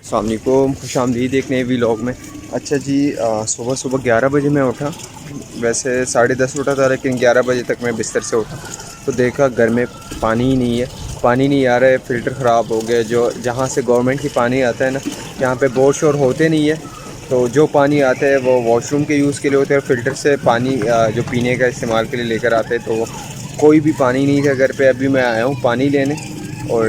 अस्सलाम वालेकुम, खुशामदीद एक नए व्लॉग में। अच्छा जी, सुबह सुबह 11 बजे मैं उठा। वैसे 10:30 उठा था, लेकिन 11 बजे तक मैं बिस्तर से उठा तो देखा घर में पानी ही नहीं है। पानी नहीं आ रहा है, फ़िल्टर ख़राब हो गया। जो जहाँ से गवर्नमेंट की पानी आता है ना, यहाँ पे बोर शोर होते नहीं है। तो जो पानी आता है वो वॉशरूम के यूज़ के लिए होता है, और फ़िल्टर से पानी जो पीने का इस्तेमाल के लिए लेकर आते हैं। तो कोई भी पानी नहीं था घर पे। अभी मैं आया हूँ पानी लेने, और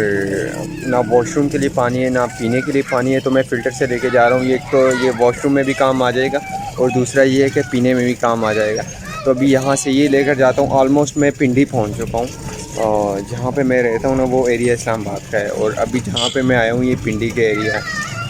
ना वॉशरूम के लिए पानी है ना पीने के लिए पानी है। तो मैं फ़िल्टर से लेके जा रहा हूँ। एक तो ये वॉशरूम में भी काम आ जाएगा, और दूसरा ये है कि पीने में भी काम आ जाएगा। तो अभी यहाँ से ये लेकर जाता हूँ। ऑलमोस्ट मैं पिंडी पहुँच चुका हूँ, और जहाँ पे मैं रहता हूँ ना वो एरिया इस्लामाबाद का है, और अभी जहाँ पे मैं आया हूँ ये पिंडी के एरिया है।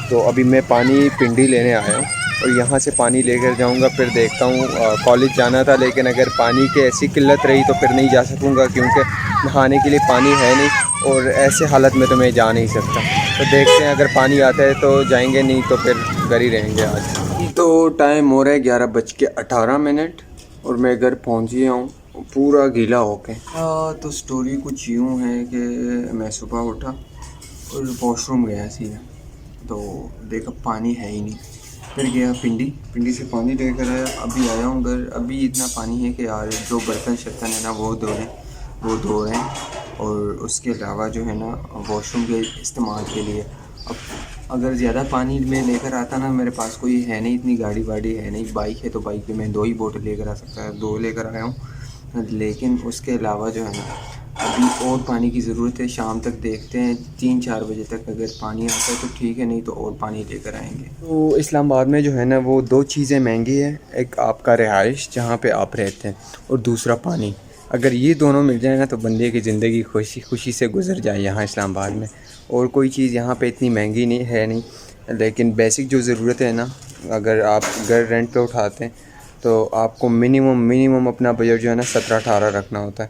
तो अभी मैं पानी पिंडी लेने आया हूँ, और यहाँ से पानी लेकर जाऊँगा। फिर देखता हूँ, कॉलेज जाना था, लेकिन अगर पानी की ऐसी किल्लत रही तो फिर नहीं जा सकूँगा, क्योंकि नहाने के लिए पानी है नहीं, और ऐसे हालत में तो मैं जा नहीं सकता। तो देखते हैं, अगर पानी आता है तो जाएंगे, नहीं तो फिर घर ही रहेंगे आज। तो टाइम हो रहा है 11:18, और मैं घर पहुंच गया हूँ पूरा गीला होके। तो स्टोरी कुछ यूँ है कि मैं सुबह उठा और वॉशरूम गया सीधा, तो देखा पानी है ही नहीं। फिर गया पिंडी से पानी लेकर आया। अभी आया हूँ घर। अभी इतना पानी है कि यार जो बर्तन शर्तन है ना वो धो रहे हैं, और उसके अलावा जो है ना वॉशरूम के इस्तेमाल के लिए। अब अगर ज़्यादा पानी मैं लेकर आता ना, मेरे पास कोई है नहीं, इतनी गाड़ी वाड़ी है नहीं। बाइक है तो बाइक पे मैं 2 ही बोतल लेकर आ सकता है, 2 लेकर आया हूँ। लेकिन उसके अलावा जो है ना अभी और पानी की ज़रूरत है। शाम तक देखते हैं, 3-4 बजे तक अगर पानी आता है तो ठीक है, नहीं तो और पानी लेकर आएंगे। तो इस्लामाबाद में जो है ना वो 2 चीज़ें महंगी है। एक आपका रिहाइश जहाँ पे आप रहते हैं, और दूसरा पानी। अगर ये दोनों मिल जाए ना तो बंदे की ज़िंदगी खुशी खुशी से गुजर जाए यहाँ इस्लामाबाद में। और कोई चीज़ यहाँ पे इतनी महंगी नहीं है नहीं, लेकिन बेसिक जो ज़रूरत है ना, अगर आप घर रेंट पे उठाते हैं तो आपको मिनिमम अपना बजट जो है ना 17-18 रखना होता है।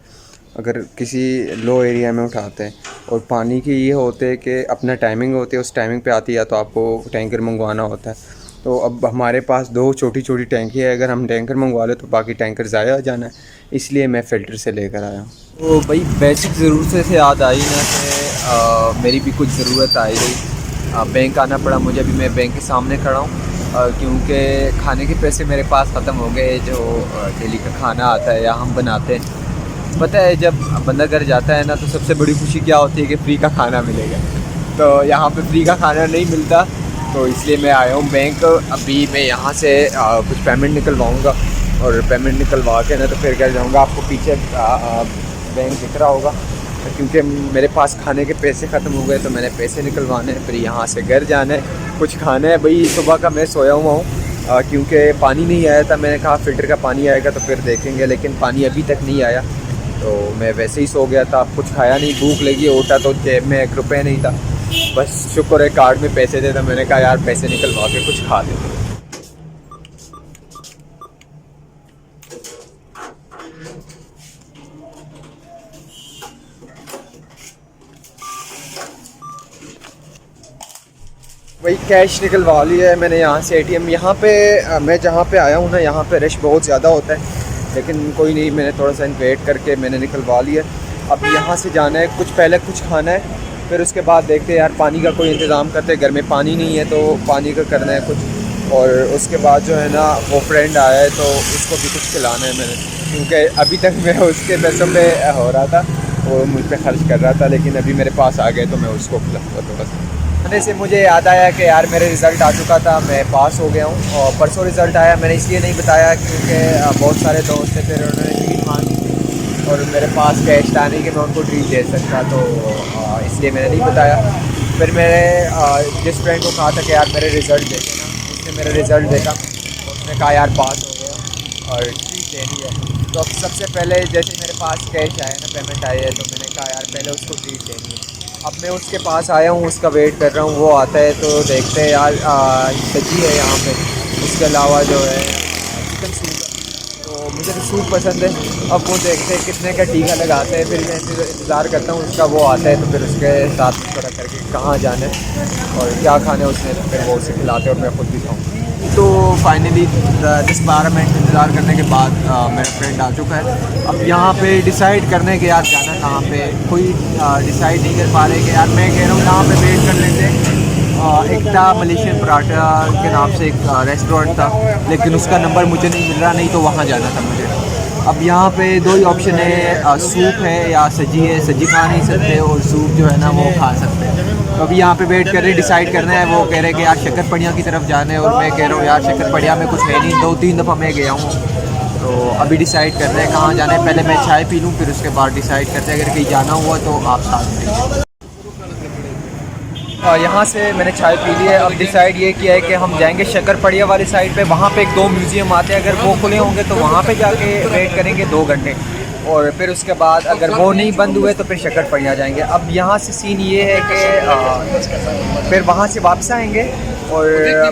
अगर किसी लो एरिया में उठाते हैं, और पानी की ये होते है कि अपना टाइमिंग होती है, उस टाइमिंग पे आती है, तो आपको टैंकर मंगवाना होता है। तो अब हमारे पास 2 छोटी टैंकी है। अगर हम टैंकर मंगवा लें तो बाकी टैंकर ज़ाया हो जाना है, इसलिए मैं फ़िल्टर से लेकर आया हूँ। तो भाई बेसिक ज़रूरत से याद आई ना कि मेरी भी कुछ ज़रूरत आई गई। बैंक आना पड़ा मुझे। अभी मैं बैंक के सामने खड़ा हूँ, क्योंकि खाने के पैसे मेरे पास ख़त्म हो गए। जो डेली का खाना आता है या हम बनाते हैं, पता है जब बंदा घर जाता है ना तो सबसे बड़ी खुशी क्या होती है कि फ्री का खाना मिलेगा। तो यहाँ पे फ्री का खाना नहीं मिलता, तो इसलिए मैं आया हूँ बैंक। अभी मैं यहाँ से कुछ पेमेंट निकलवाऊँगा, और पेमेंट निकलवा के ना तो फिर घर जाऊँगा। आपको पीछे बैंक दिख रहा होगा, क्योंकि मेरे पास खाने के पैसे ख़त्म हो गए, तो मैंने पैसे निकलवाने हैं। फिर यहाँ से घर जाना है, कुछ खाना है। भाई सुबह का मैं सोया हुआ हूँ, क्योंकि पानी नहीं आया था। मैंने कहा फ़िल्टर का पानी आएगा तो फिर देखेंगे, लेकिन पानी अभी तक नहीं आया। तो मैं वैसे ही सो गया था, कुछ खाया नहीं, भूख लगी। उठा तो जेब में 1 रुपये नहीं था। बस शुक्र है कार्ड में पैसे थे, तो मैंने कहा यार पैसे निकलवा के कुछ खा लेते। वही कैश निकलवा लिया है मैंने यहाँ से एटीएम। यहाँ पे मैं जहाँ पे आया हूँ ना, यहाँ पे रश बहुत ज़्यादा होता है, लेकिन कोई नहीं, मैंने थोड़ा सा वेट करके मैंने निकलवा लिया। अब यहाँ से जाना है, पहले कुछ खाना है, फिर उसके बाद देखते हैं यार पानी का कोई इंतज़ाम करते हैं। घर में पानी नहीं है तो पानी का करना है कुछ। और उसके बाद जो है ना वो फ्रेंड आया है, तो उसको भी कुछ खिलाना है मैंने, क्योंकि अभी तक मैं उसके पैसों पे हो रहा था, वो मुझ पर खर्च कर रहा था, लेकिन अभी मेरे पास आ गए तो मैं उसको खिलाऊँगा थोड़ा सा। खाने से मुझे याद आया कि यार मेरे रिज़ल्ट आ चुका था, मैं पास हो गया हूँ। और परसों रिज़ल्ट आया, मैंने इसलिए नहीं बताया क्योंकि बहुत सारे दोस्त थे, फिर उन्होंने ट्रीट मांगी थी, और मेरे पास कैश था नहीं कि मैं उनको ट्रीट दे सकता, तो इसलिए मैंने नहीं बताया। फिर मैंने जिस फ्रेंड को कहा था कि यार मेरे रिज़ल्ट देखे ना, उसने मेरा रिज़ल्ट देखा, उसने कहा यार पास हो गया और ट्रीट देनी है। तो अब सबसे पहले जैसे मेरे पास कैश आया ना, पेमेंट आई है, तो मैंने कहा यार पहले उसको ट्रीट देनी है। अब मैं उसके पास आया हूँ, उसका वेट कर रहा हूँ, वो आता है तो देखते हैं यार। सब्जी है यहाँ पे, उसके अलावा जो है चिकन सूप है, तो मुझे तो सूप पसंद है। अब वो देखते हैं कितने का टीका लगाते हैं, फिर मैं इंतज़ार करता हूँ उसका, वो आता है तो फिर उसके साथ मशवरा करके कहाँ जाना है और क्या खाना है उसने, तो फिर वो उसे खिलाते और मैं खुद भी खाऊँ। तो फाइनली 10-12 मिनट इंतज़ार करने के बाद मेरा फ्रेंड आ चुका है। अब यहाँ पे डिसाइड करने के यार जाना कहाँ पे, कोई डिसाइड नहीं कर पा रहे कि यार मैं कह रहा हूँ यहाँ पे वेट कर लेते हैं, एक था मलेशियन पराठा के नाम से एक रेस्टोरेंट था, लेकिन उसका नंबर मुझे नहीं मिल रहा, नहीं तो वहाँ जाना था मुझे। अब यहाँ पे दो ही ऑप्शन है, सूप है या सजी है। सजी खा नहीं सकते और सूप जो है ना वो खा सकते हैं। तो अभी यहाँ पे वेट कर रहे, डिसाइड करना है। वो कह रहे कि यार शक्करपड़िया की तरफ जाना है, और मैं कह रहा हूँ यार शक्करपड़िया में कुछ है नहीं, 2-3 दफ़ा मैं गया हूँ। तो अभी डिसाइड कर रहे हैं कहाँ जाना है। पहले मैं चाय पी लूँ, फिर उसके बाद डिसाइड करते हैं। अगर कहीं जाना हुआ तो आप साथ में। यहाँ से मैंने चाय पी ली है। अब डिसाइड ये किया है कि हम जाएंगे शक्करपड़िया वाली साइड पे। वहाँ पे 1-2 म्यूज़ियम आते हैं, अगर वो खुले होंगे तो वहाँ पे जाके वेट करेंगे 2 घंटे, और फिर उसके बाद अगर वो नहीं बंद हुए तो फिर शक्करपड़िया जाएंगे। अब यहाँ से सीन ये है कि फिर वहाँ से वापस आएंगे, और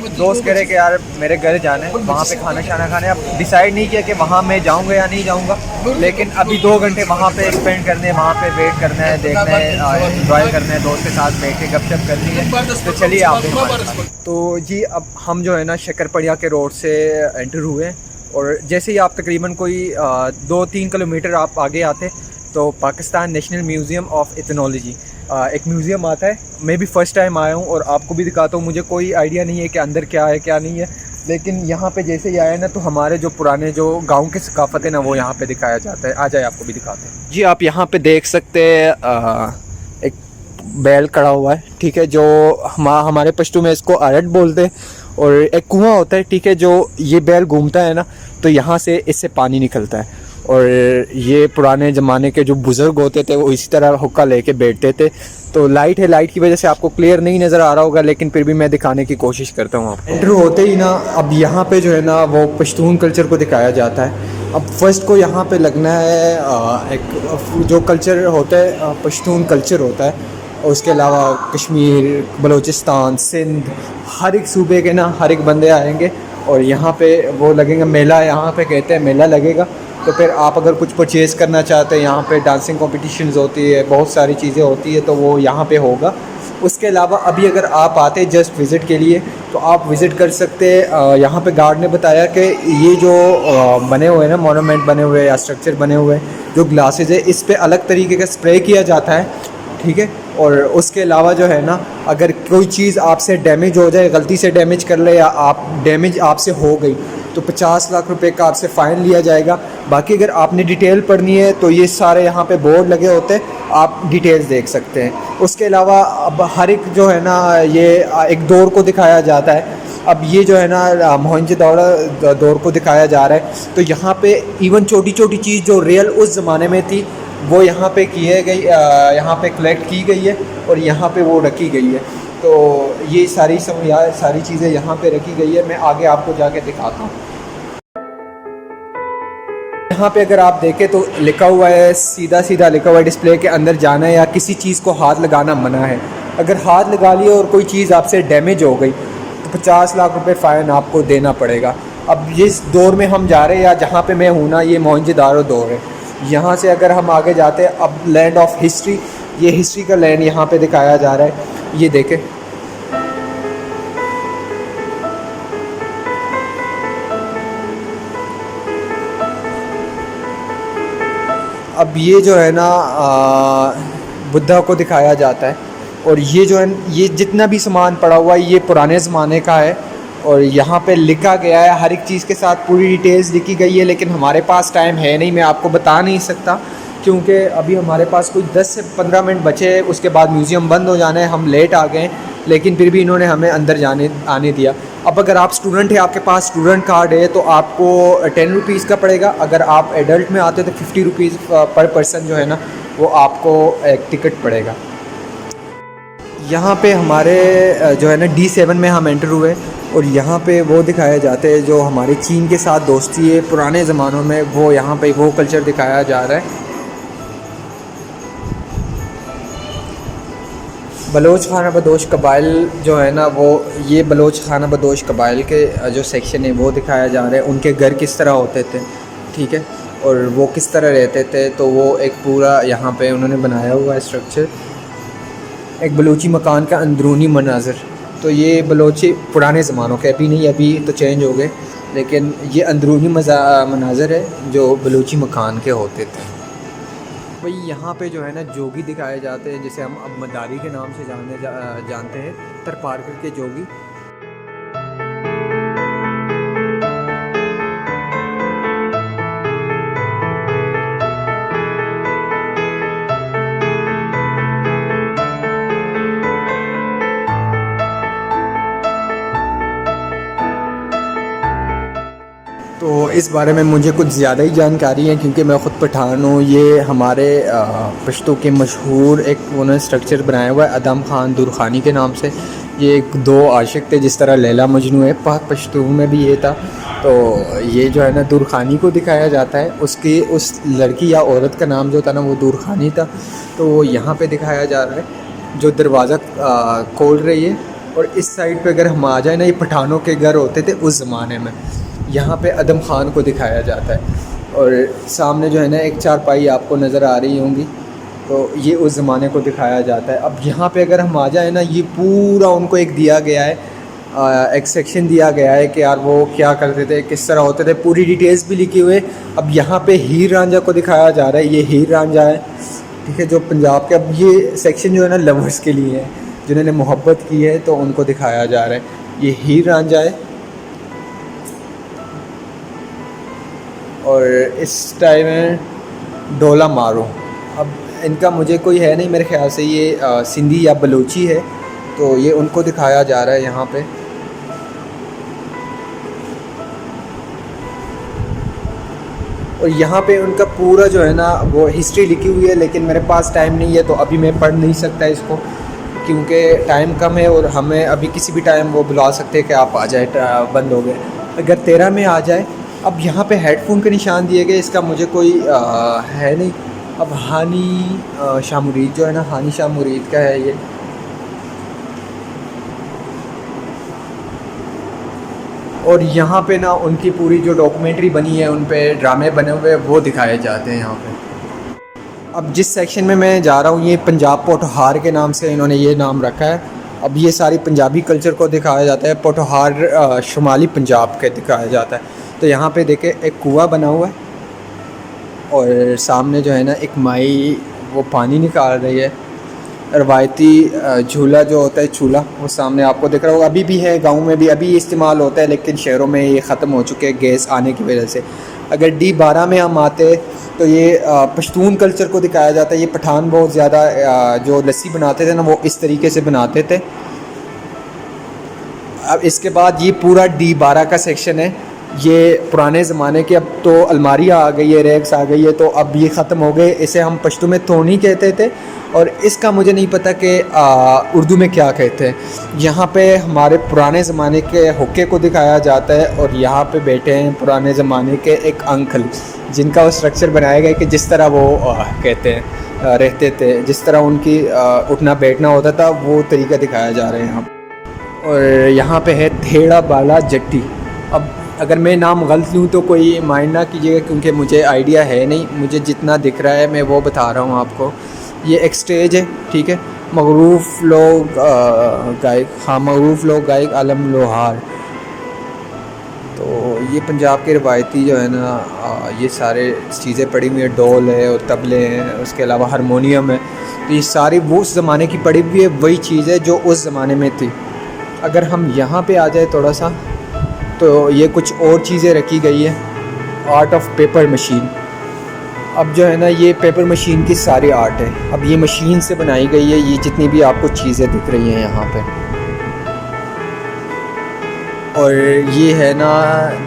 दोस्त कह रहे कि यार मेरे घर जाना है, वहाँ पे खाना शाना खाने। अब डिसाइड नहीं किया कि वहाँ मैं जाऊँगा या नहीं जाऊँगा, लेकिन अभी 2 घंटे वहाँ पे स्पेंड करने, वहाँ पे वेट करना है, देखना है, एंजॉय करना है, दोस्त के साथ बैठ के गपशप करनी है। तो चलिए आप भी हमारे साथ। तो जी अब हम जो है ना शक्करपड़िया के रोड से एंटर हुए हैं, और जैसे ही आप तकरीबन कोई 2-3 किलोमीटर आप आगे आते तो Pakistan national museum of ethnology एक म्यूज़ियम आता है। मैं भी फ़र्स्ट टाइम आया हूँ और आपको भी दिखाता हूँ। मुझे कोई आइडिया नहीं है कि अंदर क्या है क्या नहीं है, लेकिन यहाँ पे जैसे ही आया ना तो हमारे जो पुराने जो गांव की सकाफ़त है ना वो यहाँ पे दिखाया जाता है। आ जाए आपको भी दिखाते हैं। जी आप यहाँ पे देख सकते हैं एक बैल खड़ा हुआ है, ठीक है, जो हमारे पश्तो में इसको अरट बोलते हैं। और एक कुआं होता है, ठीक है, जो ये बैल घूमता है ना तो यहाँ से इससे पानी निकलता है। और ये पुराने ज़माने के जो बुज़ुर्ग होते थे वो इसी तरह हुक्का लेके बैठते थे। तो लाइट है, लाइट की वजह से आपको क्लियर नहीं नज़र आ रहा होगा, लेकिन फिर भी मैं दिखाने की कोशिश करता हूँ आपको। एंटर होते ही ना अब यहाँ पे जो है ना वो पश्तून कल्चर को दिखाया जाता है। अब फर्स्ट को यहाँ पे लगना है एक जो कल्चर होता है पश्तून कल्चर होता है। और उसके अलावा कश्मीर, बलूचिस्तान, सिंध, हर एक सूबे के ना हर एक बंदे आएंगे, और यहाँ पे वो लगेगा मेला, यहाँ पे कहते हैं मेला लगेगा। तो फिर आप अगर कुछ परचेज़ करना चाहते हैं, यहाँ पे डांसिंग कॉम्पिटिशन्स होती है, बहुत सारी चीज़ें होती है, तो वो यहाँ पे होगा। उसके अलावा अभी अगर आप आते हैं जस्ट विज़िट के लिए तो आप विज़िट कर सकते हैं। यहाँ पे गार्ड ने बताया कि ये जो बने हुए हैं ना मोनूमेंट बने हुए या स्ट्रक्चर बने हुए हैं, जो ग्लासेज है इस पर अलग तरीके का स्प्रे किया जाता है, ठीक है। और उसके अलावा जो है ना अगर कोई चीज़ आपसे डैमेज हो जाए, गलती से डैमेज कर ले या आप डैमेज आपसे हो गई तो 50 लाख रुपए का आपसे फ़ाइन लिया जाएगा। बाकी अगर आपने डिटेल पढ़नी है तो ये सारे यहाँ पे बोर्ड लगे होते हैं, आप डिटेल्स देख सकते हैं। उसके अलावा अब हर एक जो है ना ये एक दौर को दिखाया जाता है। अब ये जो है ना मोहनजोदड़ो दौर को दिखाया जा रहा है। तो यहाँ पे इवन छोटी छोटी चीज़ जो रियल उस ज़माने में थी वो यहाँ पे किए गई, यहाँ पे कलेक्ट की गई है और यहाँ पे वो रखी गई है। तो ये सारी सारी चीज़ें यहाँ पे रखी गई है। मैं आगे आपको जाके दिखाता हूँ। यहाँ पे अगर आप देखें तो लिखा हुआ है, सीधा सीधा लिखा हुआ है, डिस्प्ले के अंदर जाना है या किसी चीज़ को हाथ लगाना मना है। अगर हाथ लगा लिया और कोई चीज़ आपसे डैमेज हो गई तो 50 लाख रुपए फ़ाइन आपको देना पड़ेगा। अब जिस दौर में हम जा रहे हैं या जहाँ पे मैं हूँ ना, ये मोहनजोदड़ो दौर है। यहाँ से अगर हम आगे जाते हैं, अब लैंड ऑफ हिस्ट्री, ये हिस्ट्री का लैंड यहाँ पे दिखाया जा रहा है। ये देखें, अब ये जो है ना बुद्धा को दिखाया जाता है। और ये जो है ये जितना भी सामान पड़ा हुआ है ये पुराने ज़माने का है। और यहाँ पे लिखा गया है, हर एक चीज़ के साथ पूरी डिटेल्स लिखी गई है, लेकिन हमारे पास टाइम है नहीं, मैं आपको बता नहीं सकता क्योंकि अभी हमारे पास कोई 10 से 15 मिनट बचे हैं, उसके बाद म्यूज़ियम बंद हो जाना है। हम लेट आ गए लेकिन फिर भी इन्होंने हमें अंदर आने दिया। अब अगर आप स्टूडेंट हैं, आपके पास स्टूडेंट कार्ड है तो आपको 10 रुपीज़ का पड़ेगा। अगर आप एडल्ट में आते तो 50 रुपीज़ पर पर्सन जो है ना वो आपको एक टिकट पड़ेगा। यहाँ पे हमारे जो है ना D7 में हम एंटर हुए और यहाँ पे वो दिखाए जाते हैं जो हमारे चीन के साथ दोस्ती है पुराने ज़मानों में, वो यहाँ पे वो कल्चर दिखाया जा रहा है। बलोच खाना बदोश कबाइल जो है ना वो, ये बलोच खाना बदोश कबाइल के जो सेक्शन है वो दिखाया जा रहा है। उनके घर किस तरह होते थे, ठीक है, और वो किस तरह रहते थे, तो वो एक पूरा यहाँ पे उन्होंने बनाया हुआ है स्ट्रक्चर, एक बलूची मकान का अंदरूनी मनाज़र। तो ये बलोची पुराने ज़मानों के, अभी नहीं, अभी तो चेंज हो गए, लेकिन ये अंदरूनी मनाज़र है जो बलूची मकान के होते थे। भाई यहाँ पे जो है ना जोगी दिखाए जाते हैं, जिसे हम अब मदारी के नाम से जानते हैं, तरपारकर के जोगी। तो इस बारे में मुझे कुछ ज़्यादा ही जानकारी है क्योंकि मैं ख़ुद पठान हूँ। ये हमारे पश्तो के मशहूर एक उन्होंने स्ट्रक्चर बनाया हुआ है अदम खान दुरखानी के नाम से। ये एक दो आशिक थे, जिस तरह लैला मजनू है, पाक पश्तून में भी ये था। तो ये जो है ना दुरखानी को दिखाया जाता है, उसकी उस लड़की या औरत का नाम जो था ना वो दुरखानी था। तो वो यहाँ पे दिखाया जा रहा है, जो दरवाज़ा खोल रही है। और इस साइड पे अगर हम आ जाए ना, ये पठानों के घर होते थे उस ज़माने में। यहाँ पे अदम खान को दिखाया जाता है। और सामने जो है ना एक चारपाई आपको नज़र आ रही होंगी, तो ये उस ज़माने को दिखाया जाता है। अब यहाँ पे अगर हम आ जाए ना, ये पूरा उनको एक दिया गया है, एक सेक्शन दिया गया है कि यार वो क्या करते थे, किस तरह होते थे, पूरी डिटेल्स भी लिखी हुई है। अब यहाँ पे हीर रांझा को दिखाया जा रहा है, ये हीर रांझा है, ठीक है, जो पंजाब के। अब ये सेक्शन जो है ना लवर्स के लिए है, जिन्होंने मोहब्बत की है, तो उनको दिखाया जा रहा है। ये हीर रांझा है। और इस टाइम है डोला मारो। अब इनका मुझे कोई है नहीं, मेरे ख्याल से ये सिंधी या बलूची है, तो ये उनको दिखाया जा रहा है यहाँ पे। और यहाँ पे उनका पूरा जो है ना वो हिस्ट्री लिखी हुई है, लेकिन मेरे पास टाइम नहीं है तो अभी मैं पढ़ नहीं सकता इसको, क्योंकि टाइम कम है। और हमें अभी किसी भी टाइम वो बुला सकते हैं कि आप आ जाए, बंद हो गए। अगर 13 में आ जाए। अब यहाँ पे हेडफोन के निशान दिए गए, इसका मुझे कोई है नहीं। अब हानी शाह मुरीद जो है ना, हानी शाह मुरीद का है ये। और यहाँ पे ना उनकी पूरी जो डॉक्यूमेंट्री बनी है, उन पे ड्रामे बने हुए हैं, वो दिखाए जाते हैं यहाँ पे। अब जिस सेक्शन में मैं जा रहा हूँ, ये पंजाब पोठहार के नाम से इन्होंने ये नाम रखा है। अब ये सारी पंजाबी कल्चर को दिखाया जाता है। पोठहार शुमाली पंजाब के दिखाया जाता है। तो यहाँ पे देखे एक कुआं बना हुआ है, और सामने जो है ना एक माई वो पानी निकाल रही है। रवायती झूला जो होता है, चूल्हा, वो सामने आपको दिख रहा होगा। अभी भी है, गांव में भी अभी इस्तेमाल होता है, लेकिन शहरों में ये ख़त्म हो चुके हैं गैस आने की वजह से। अगर D12 में हम आते तो ये पश्तून कल्चर को दिखाया जाता है। ये पठान बहुत ज़्यादा जो लस्सी बनाते थे ना, वो इस तरीके से बनाते थे। अब इसके बाद ये पूरा D12 का सेक्शन है। ये पुराने ज़माने के, अब तो अलमारियाँ आ गई है, रैक्स आ गई है, तो अब ये ख़त्म हो गए। इसे हम पश्तो में तोनी कहते थे, और इसका मुझे नहीं पता कि उर्दू में क्या कहते हैं। यहाँ पे हमारे पुराने ज़माने के हुक्के को दिखाया जाता है। और यहाँ पे बैठे हैं पुराने ज़माने के एक अंकल, जिनका वो स्ट्रक्चर बनाया गया कि जिस तरह वो कहते हैं रहते थे, जिस तरह उनकी उठना बैठना होता था, वो तरीका दिखाया जा रहा है यहाँ। और यहाँ पे है थेड़ा बाला जट्टी। अब अगर मैं नाम गलत लूँ तो कोई माइंड ना कीजिएगा, क्योंकि मुझे आइडिया है नहीं। मुझे जितना दिख रहा है मैं वो बता रहा हूँ आपको। ये एक स्टेज है, ठीक है। मगरूफ़ लोग गायक, हाँ, मगरूफ़ लोग गायक आलम लोहार। तो ये पंजाब के रवायती जो है ना, ये सारे चीज़ें पड़ी हुई हैं। डोल है और तबले हैं, उसके अलावा हारमोनियम है। तो ये सारी वो उस ज़माने की पड़ी हुई है, वही चीज़ है जो उस ज़माने में थी। अगर हम यहाँ पे आ जाए थोड़ा सा, तो ये कुछ और चीज़ें रखी गई है। Art of paper machine. अब जो है ना, ये पेपर मशीन की सारी आर्ट है। अब ये मशीन से बनाई गई है, ये जितनी भी आपको चीज़ें दिख रही हैं यहाँ पे। और ये है ना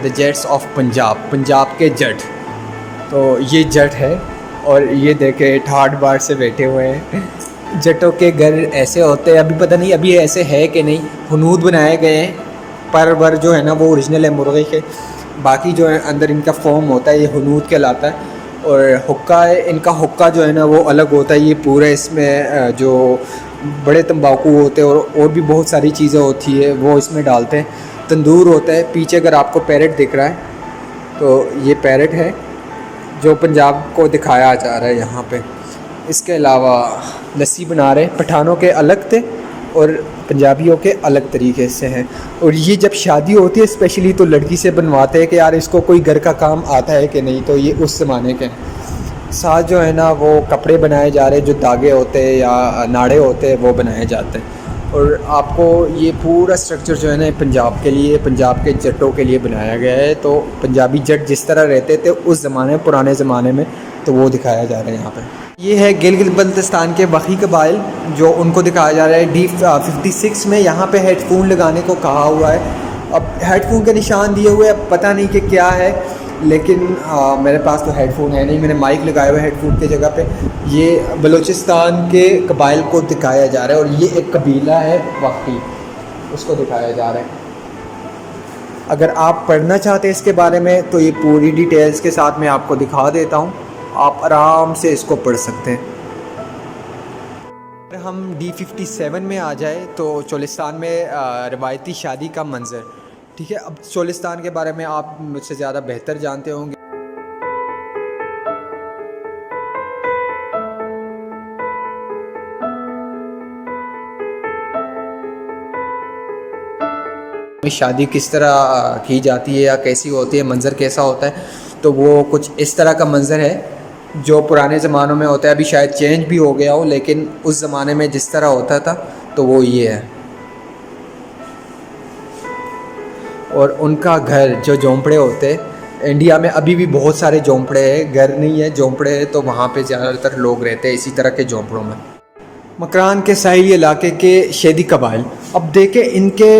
the jets of Punjab, Punjab के जट। तो ये जट है, और ये देखे ठाठ बार से बैठे हुए हैं। जटों के घर ऐसे होते हैं, अभी पता नहीं अभी ऐसे है कि नहीं। हुनूद बनाए गए हैं, पर वर जो है ना वो ओरिजिनल है मुर्गे के। बाकी जो है अंदर इनका फॉर्म होता है, ये हुनूद कहलाता है। और हुक्का है, इनका हुक्का जो है ना वो अलग होता है। ये पूरा इसमें जो बड़े तंबाकू होते हैं और भी बहुत सारी चीज़ें होती है, वो इसमें डालते हैं। तंदूर होता है। पीछे अगर आपको पैरेट दिख रहा है, तो ये पैरेट है जो पंजाब को दिखाया जा रहा है यहाँ पे। इसके अलावा लस्सी बना रहे, पठानों के अलग थे और पंजाबियों के अलग तरीके से हैं। और ये जब शादी होती है स्पेशली, तो लड़की से बनवाते हैं कि यार इसको कोई घर का काम आता है कि नहीं। तो ये उस ज़माने के हैं। साथ जो है ना वो कपड़े बनाए जा रहे हैं, जो धागे होते हैं या नाड़े होते हैं वो बनाए जाते हैं। और आपको ये पूरा स्ट्रक्चर जो है ना पंजाब के लिए, पंजाब के जट्टों के लिए बनाया गया है। तो पंजाबी जट जिस तरह रहते थे उस ज़माने में, पुराने ज़माने में, तो वो दिखाया जा रहा है यहाँ पे। ये है गिलगित बल्तिस्तान के बखी कबाइल, जो उनको दिखाया जा रहा है। D56 में यहाँ पे हेडफोन लगाने को कहा हुआ है। अब हेडफोन के निशान दिए हुए, अब पता नहीं कि क्या है, लेकिन मेरे पास तो हेडफोन है नहीं, मैंने माइक लगाया हुआ है हेडफोन की जगह पे। ये बलूचिस्तान के कबाइल को दिखाया जा रहा है, और ये एक कबीला है वक्की, उसको दिखाया जा रहा है। अगर आप पढ़ना चाहते हैं इसके बारे में तो ये पूरी डिटेल्स के साथ मैं आपको दिखा देता हूँ, आप आराम से इसको पढ़ सकते हैं। अगर हम D57 में आ जाए तो चोलिस्तान में रवायती शादी का मंज़र, ठीक है। अब चोलिस्तान के बारे में आप मुझसे ज़्यादा बेहतर जानते होंगे। शादी किस तरह की जाती है या कैसी होती है, मंज़र कैसा होता है, तो वो कुछ इस तरह का मंज़र है जो पुराने ज़मानों में होता है। अभी शायद चेंज भी हो गया हो, लेकिन उस ज़माने में जिस तरह होता था तो वो ये है। और उनका घर, जो झोंपड़े होते हैं, इंडिया में अभी भी बहुत सारे झोंपड़े हैं, घर नहीं है झोंपड़े हैं, तो वहाँ पे ज़्यादातर लोग रहते हैं इसी तरह के झोंपड़ों में। मकरान के साहिली इलाके के शेदी कबाइल, अब देखें इनके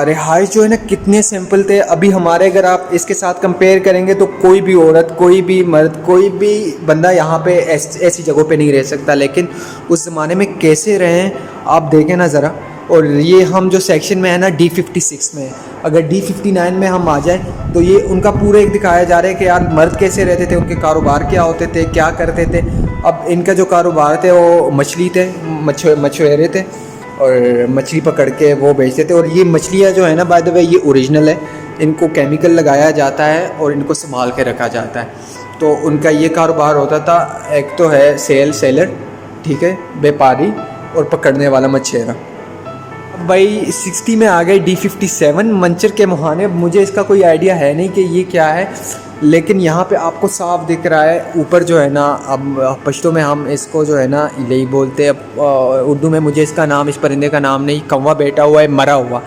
रिहाइश जो है ना कितने सिंपल थे। अभी हमारे अगर आप इसके साथ कंपेयर करेंगे तो कोई भी औरत, कोई भी मर्द, कोई भी बंदा यहाँ पे ऐसी जगहों पे नहीं रह सकता, लेकिन उस ज़माने में कैसे रहे आप देखें ना ज़रा। और ये हम जो सेक्शन में है ना D56 में, अगर D59 में हम आ जाए तो ये उनका पूरा एक दिखाया जा रहा है कि यार मर्द कैसे रहते थे, उनके कारोबार क्या होते थे, क्या करते थे। अब इनका जो कारोबार थे वो मछली थे, मछुआरे थे, और मछली पकड़ के वो बेचते थे। और ये मछलियाँ जो है ना बाय द वे ये ओरिजिनल है, इनको केमिकल लगाया जाता है और इनको संभाल के रखा जाता है। तो उनका ये कारोबार होता था, एक तो है सेलर, ठीक है, व्यापारी, और पकड़ने वाला मछेरा। भाई 60 में आ गए D57 मंचर के मुहाने। मुझे इसका कोई आइडिया है नहीं कि ये क्या है, लेकिन यहाँ पे आपको साफ दिख रहा है ऊपर जो है ना, अब पश्तो में हम इसको जो है ना यही बोलते हैं, उर्दू में मुझे इसका नाम, इस परिंदे का नाम नहीं, कौवा बैठा हुआ है मरा हुआ।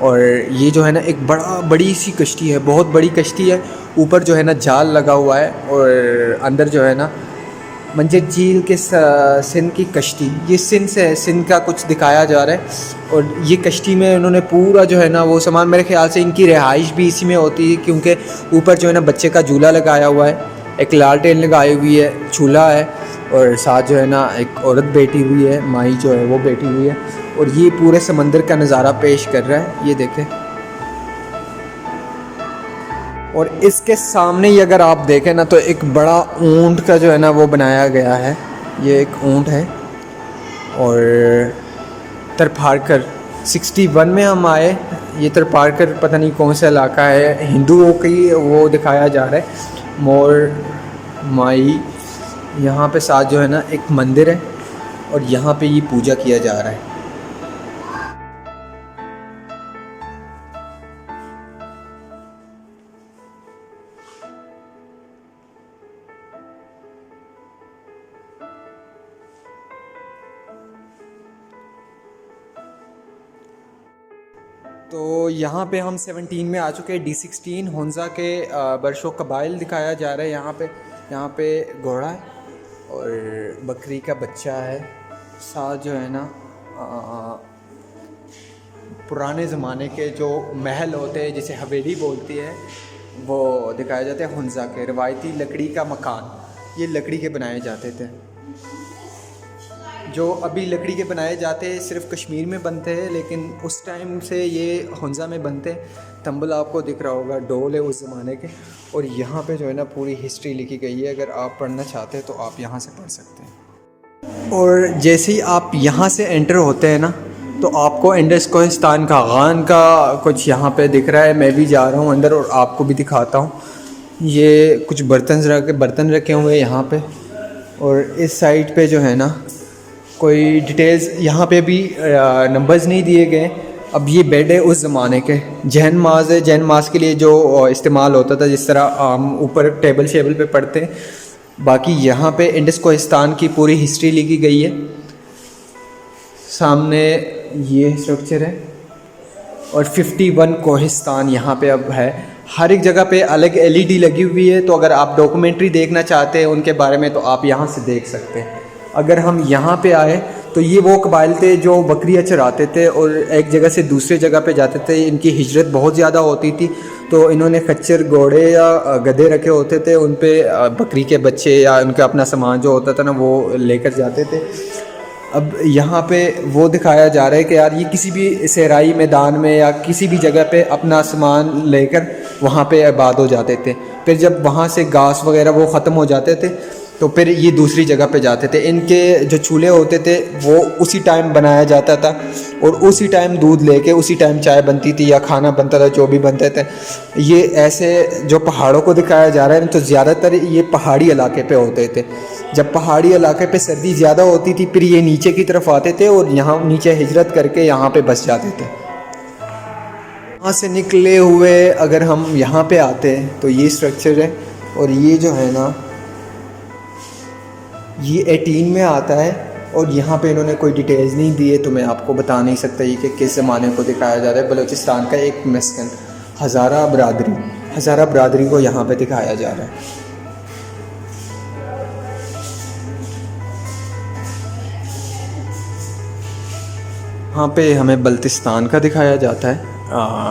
और ये जो है ना एक बड़ी सी कश्ती है, बहुत बड़ी कश्ती है, ऊपर जो है ना जाल लगा हुआ है, और अंदर जो है ना मंजर झील के सिंध की कश्ती, ये सिंध से है, सिंध का कुछ दिखाया जा रहा है। और ये कश्ती में उन्होंने पूरा जो है ना वो सामान, मेरे ख्याल से इनकी रिहाइश भी इसी में होती है, क्योंकि ऊपर जो है ना बच्चे का झूला लगाया हुआ है, एक लालटेन लगाई हुई है, झूला है, और साथ जो है ना एक औरत बैठी हुई है, माई जो है वो बैठी हुई है, और ये पूरे समंदर का नज़ारा पेश कर रहा है, ये देखें। और इसके सामने ही अगर आप देखें ना तो एक बड़ा ऊंट का जो है ना वो बनाया गया है, ये एक ऊंट है। और तरपारकर 61 में हम आए, ये तरपारकर पता नहीं कौन सा इलाका है, हिंदुओं की वो दिखाया जा रहा है, मोर माई। यहाँ पे साथ जो है ना एक मंदिर है, और यहाँ पे ये पूजा किया जा रहा है। तो यहाँ पे हम 17 में आ चुके हैं, D16 हुंजा के बरशो कबाइल दिखाया जा रहा है। यहाँ पे घोड़ा है और बकरी का बच्चा है, साथ जो है ना पुराने ज़माने के जो महल होते हैं जिसे हवेली बोलती है वो दिखाए जाते हैं। हुंजा के रवायती लकड़ी का मकान, ये लकड़ी के बनाए जाते थे। जो अभी लकड़ी के बनाए जाते हैं सिर्फ कश्मीर में बनते हैं, लेकिन उस टाइम से ये हुंजा में बनते हैं। तंबल आपको दिख रहा होगा, डोल है उस ज़माने के। और यहाँ पे जो है ना पूरी हिस्ट्री लिखी गई है, अगर आप पढ़ना चाहते हैं तो आप यहाँ से पढ़ सकते हैं। और जैसे ही आप यहाँ से एंटर होते हैं ना तो आपको इंडस कोहिस्तान का खान का कुछ यहाँ पे दिख रहा है। मैं भी जा रहा हूँ अंदर और आपको भी दिखाता हूँ। ये कुछ बर्तन रखे हुए हैं यहाँ पे, और इस साइड पे जो है ना कोई डिटेल्स यहाँ पे भी नंबर्स नहीं दिए गए। अब ये बेड है उस ज़माने के, जैन माज है, जैन माज के लिए जो इस्तेमाल होता था, जिस तरह हम ऊपर टेबल शेबल पे पढ़ते हैं, बाकी यहाँ पे इंडस कोहिस्तान की पूरी हिस्ट्री लिखी गई है। सामने ये स्ट्रक्चर है और 51 कोहिस्तान यहाँ पे अब है। हर एक जगह पे अलग LED लगी हुई है, तो अगर आप डॉक्यूमेंट्री देखना चाहते हैं उनके बारे में तो आप यहाँ से देख सकते हैं। अगर हम यहाँ पे आए तो ये वो कबाइल थे जो बकरियाँ चराते थे और एक जगह से दूसरे जगह पे जाते थे। इनकी हिजरत बहुत ज़्यादा होती थी, तो इन्होंने खच्चर, घोड़े या गधे रखे होते थे, उन पे बकरी के बच्चे या उनका अपना सामान जो होता था ना वो लेकर जाते थे। अब यहाँ पे वो दिखाया जा रहा है कि यार ये किसी भी सहराई मैदान में या किसी भी जगह पे अपना सामान लेकर वहाँ पे आबाद हो जाते थे। फिर जब वहाँ से घास वगैरह वो ख़त्म हो जाते थे तो फिर ये दूसरी जगह पे जाते थे। इनके जो चूल्हे होते थे वो उसी टाइम बनाया जाता था और उसी टाइम दूध लेके उसी टाइम चाय बनती थी या खाना बनता था, जो भी बनते थे। ये ऐसे जो पहाड़ों को दिखाया जा रहा है तो ज़्यादातर ये पहाड़ी इलाके पे होते थे। जब पहाड़ी इलाके पे सर्दी ज़्यादा होती थी फिर ये नीचे की तरफ आते थे और यहाँ नीचे हिजरत करके यहाँ पे बस जाते थे। यहाँ से निकले हुए अगर हम यहाँ पे आते हैं तो ये स्ट्रक्चर है और ये जो है ना ये 18 में आता है और यहाँ पे इन्होंने कोई डिटेल्स नहीं दी है, तो मैं आपको बता नहीं सकता ये कि किस ज़माने को दिखाया जा रहा है। बलूचिस्तान का एक मस्कन हज़ारा बरादरी को यहाँ पे दिखाया जा रहा है। यहाँ पे हमें बल्तिस्तान का दिखाया जाता है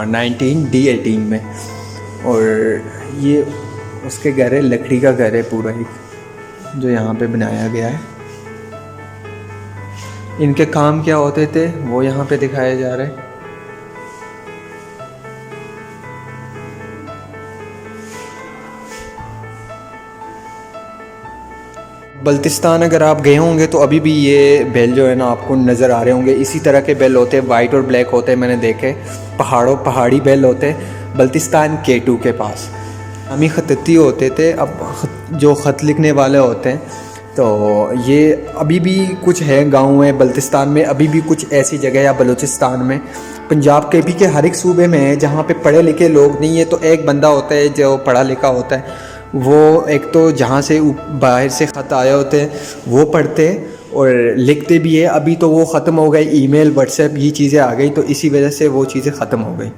19D18 में, और ये उसके घर है, लकड़ी का घर है पूरा ही जो यहाँ पे बनाया गया है। इनके काम क्या होते थे वो यहाँ पे दिखाया जा रहा है। बल्तिस्तान अगर आप गए होंगे तो अभी भी ये बेल जो है ना आपको नज़र आ रहे होंगे। इसी तरह के बेल होते हैं, वाइट और ब्लैक होते हैं, मैंने देखे। पहाड़ी बेल होते हैं बल्तिस्तान K2 के पास। हमी ख़त्ती होते थे। अब जो ख़त लिखने वाले होते हैं तो ये अभी भी कुछ है गाँव में बल्तिस्तान में, अभी भी कुछ ऐसी जगह या बलूचिस्तान में, पंजाब के भी के हर एक सूबे में है जहाँ पे पढ़े लिखे लोग नहीं है, तो एक बंदा होता है जो पढ़ा लिखा होता है। वो एक तो जहाँ से बाहर से ख़त आए होते हैं वो पढ़ते और लिखते भी है। अभी तो वो ख़त्म हो गए, ईमेल, व्हाट्सएप ये चीज़ें आ गई, तो इसी वजह से वो चीज़ें ख़त्म हो गई।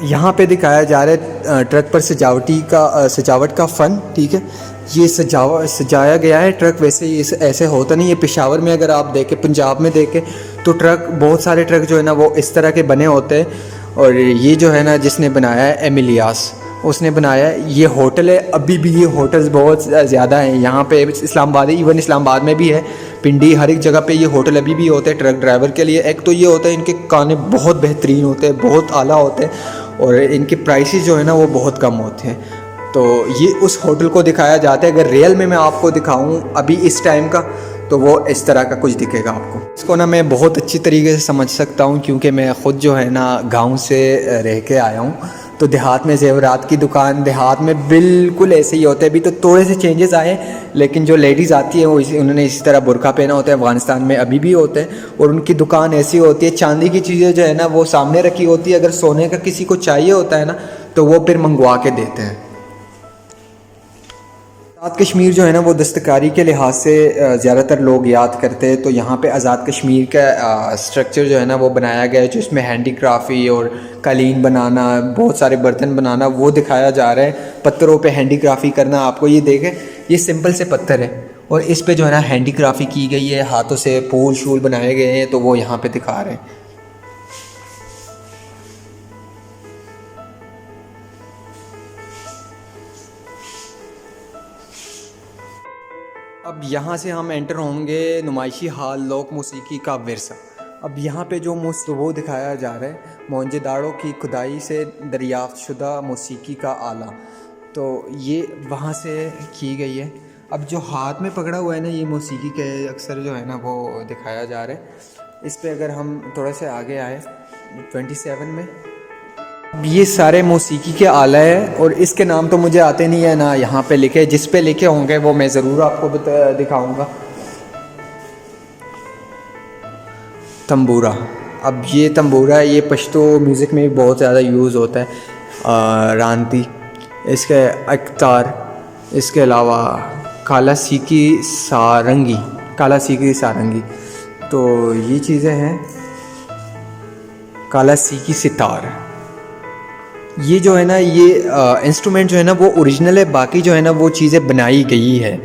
यहाँ पे दिखाया जा रहा है ट्रक पर सजावट का फ़न। ठीक है, ये सजाया गया है ट्रक। वैसे ये ऐसे होता नहीं है। पेशावर में अगर आप देखें, पंजाब में देखें तो ट्रक, बहुत सारे ट्रक जो है ना वो इस तरह के बने होते हैं। और ये जो है ना जिसने बनाया है एमिलियास, उसने बनाया है। ये होटल है, अभी भी ये होटल्स बहुत ज़्यादा हैं यहाँ पे। इस्लामाबाद, इवन इस्लामाबाद में भी है, पिंडी, हर एक जगह पे ये होटल अभी भी होते हैं ट्रक ड्राइवर के लिए। एक तो ये होता है इनके खाने बहुत बेहतरीन होते हैं, बहुत आला होते हैं और इनके प्राइसेस जो है ना वो बहुत कम होते हैं। तो ये उस होटल को दिखाया जाता है। अगर रियल में मैं आपको दिखाऊं अभी इस टाइम का तो वो इस तरह का कुछ दिखेगा आपको। इसको ना मैं बहुत अच्छी तरीके से समझ सकता हूँ क्योंकि मैं ख़ुद जो है ना गांव से रह के आया हूँ। तो देहात में ज़ेवरात की दुकान देहात में बिल्कुल ऐसे ही होते हैं। अभी तो थोड़े से चेंजेस आए, लेकिन जो लेडीज़ आती हैं वो उन्होंने इसी तरह बुरका पहना होता है। अफ़गानिस्तान में अभी भी होते हैं और उनकी दुकान ऐसी होती है, चांदी की चीज़ें जो है ना वो सामने रखी होती है। अगर सोने का किसी को चाहिए होता है ना तो वो फिर मंगवा के देते हैं। आज़ाद कश्मीर जो है ना वो दस्तकारी के लिहाज से ज़्यादातर लोग याद करते हैं। तो यहाँ पे आज़ाद कश्मीर का स्ट्रक्चर जो है ना वो बनाया गया है, जो इसमें हैंडीक्राफ़ी और कालीन बनाना, बहुत सारे बर्तन बनाना वो दिखाया जा रहा है। पत्थरों पे हैंडीक्राफ़ी करना, आपको ये देखें, ये सिंपल से पत्थर है और इस पे जो है ना हैंडीक्राफ़ी की गई है, हाथों से फूल शूल बनाए गए हैं, तो वो यहाँ पे दिखा रहे हैं। अब यहाँ से हम एंटर होंगे नुमाइशी हाल लोक मौसीकी का विरसा। अब यहाँ पे जो वो दिखाया जा रहा है मोहनजोदाड़ो की खुदाई से दरियाफ्त शुदा मौसीकी का आला, तो ये वहाँ से की गई है। अब जो हाथ में पकड़ा हुआ है ना ये मौसीकी के अक्सर जो है ना वो दिखाया जा रहा है। इस पे अगर हम थोड़ा से आगे आए 27 में, ये सारे मौसीकी के आला है और इसके नाम तो मुझे आते नहीं है ना यहाँ पे लिखे। जिस पे लिखे होंगे वो मैं ज़रूर आपको दिखाऊंगा। तंबूरा, अब ये तंबूरा ये पश्तो म्यूज़िक में बहुत ज़्यादा यूज़ होता है। रानती, इसके अख्तार, इसके अलावा काला सीकी सारंगी, काला सीकी सारंगी। तो ये चीज़ें हैं, काला सीकी सितार। ये जो है ना, ये इंस्ट्रूमेंट जो है ना वो ओरिजिनल है, बाकी जो है ना वो चीज़ें बनाई गई है।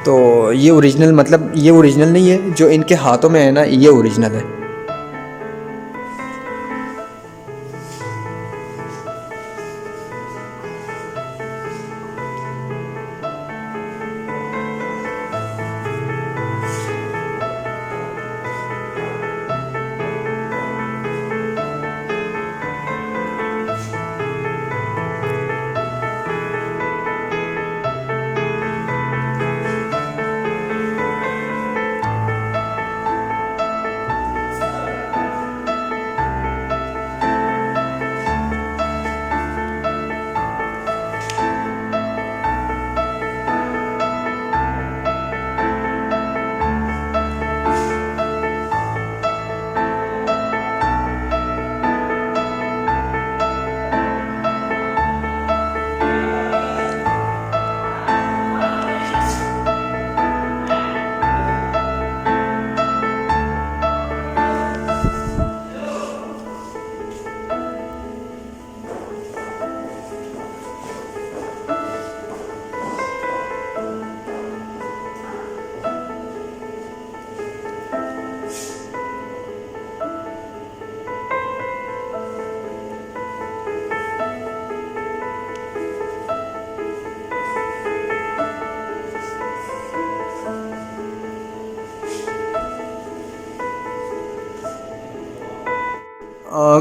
तो ये ओरिजिनल मतलब ये ओरिजिनल नहीं है, जो इनके हाथों में है ना ये ओरिजिनल है।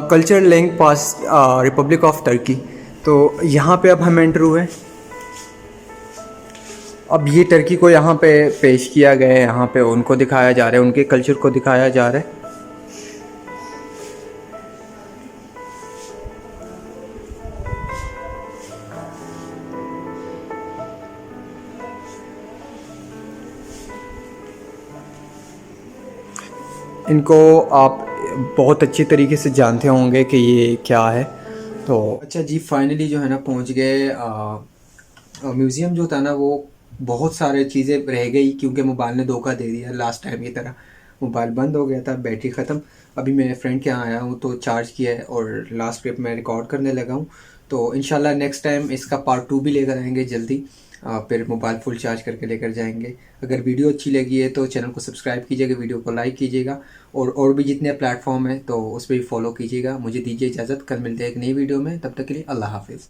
Culture link pass Republic of Turkey. तो यहाँ पे अब हम एंटर हुए। अब ये टर्की को यहाँ पे पेश किया गया है, यहाँ पे उनको दिखाया जा रहा है, उनके कल्चर को दिखाया जा रहा है। इनको आप बहुत अच्छी तरीके से जानते होंगे कि ये क्या है। तो अच्छा जी, फाइनली जो है ना पहुंच गए। म्यूज़ियम जो था ना वो बहुत सारे चीज़ें रह गई, क्योंकि मोबाइल ने धोखा दे दिया। लास्ट टाइम की तरह मोबाइल बंद हो गया था, बैटरी ख़त्म। अभी मैं फ्रेंड के यहाँ आया हूँ तो चार्ज किया है और लास्ट क्लिप मैं रिकॉर्ड करने लगा हूँ। तो इंशाल्लाह नेक्स्ट टाइम इसका पार्ट 2 भी लेकर आएंगे जल्दी। फिर मोबाइल फुल चार्ज करके लेकर जाएंगे। अगर वीडियो अच्छी लगी है तो चैनल को सब्सक्राइब कीजिएगा, वीडियो को लाइक कीजिएगा, और भी जितने प्लेटफॉर्म हैं तो उस पर भी फॉलो कीजिएगा। मुझे दीजिए इजाज़त, कल मिलते हैं एक नई वीडियो में। तब तक के लिए अल्लाह हाफिज़।